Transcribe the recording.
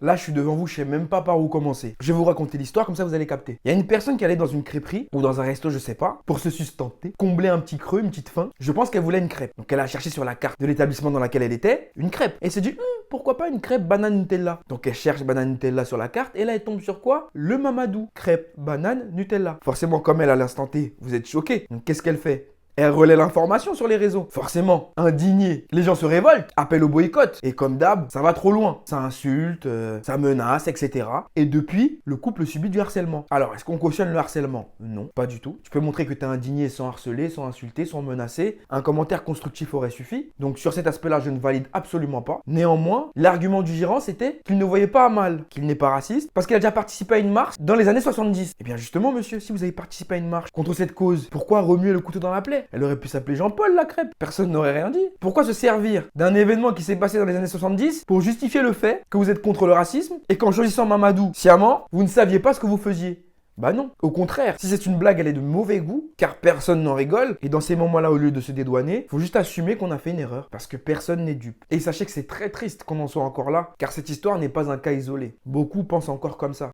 Là, je suis devant vous, je sais même pas par où commencer. Je vais vous raconter l'histoire, comme ça vous allez capter. Il y a une personne qui allait dans une crêperie ou dans un resto, je sais pas, pour se sustenter, combler un petit creux, une petite faim. Je pense qu'elle voulait une crêpe. Donc elle a cherché sur la carte de l'établissement dans lequel elle était une crêpe. Et elle s'est dit, pourquoi pas une crêpe banane Nutella. Donc elle cherche banane Nutella sur la carte et là elle tombe sur quoi? Le Mamadou. Crêpe banane Nutella. Forcément, comme elle à l'instant T, vous êtes choqué. Donc qu'est-ce qu'elle fait? Elle relaie l'information sur les réseaux. Forcément, indignée, les gens se révoltent, appellent au boycott. Et comme d'hab, ça va trop loin. Ça insulte, ça menace, etc. Et depuis, le couple subit du harcèlement. Alors, est-ce qu'on cautionne le harcèlement? Non, pas du tout. Tu peux montrer que tu es indigné sans harceler, sans insulter, sans menacer. Un commentaire constructif aurait suffi. Donc sur cet aspect-là, je ne valide absolument pas. Néanmoins, l'argument du gérant, c'était qu'il ne voyait pas à mal, qu'il n'est pas raciste, parce qu'il a déjà participé à une marche dans les années 70. Eh bien justement, monsieur, si vous avez participé à une marche contre cette cause, pourquoi remuer le couteau dans la plaie? Elle aurait pu s'appeler Jean-Paul la crêpe. Personne n'aurait rien dit. Pourquoi se servir d'un événement qui s'est passé dans les années 70 pour justifier le fait que vous êtes contre le racisme et qu'en choisissant Mamadou sciemment, vous ne saviez pas ce que vous faisiez? Bah non, au contraire, si c'est une blague, elle est de mauvais goût, car personne n'en rigole, et dans ces moments-là, au lieu de se dédouaner, faut juste assumer qu'on a fait une erreur, parce que personne n'est dupe. Et sachez que c'est très triste qu'on en soit encore là, car cette histoire n'est pas un cas isolé. Beaucoup pensent encore comme ça.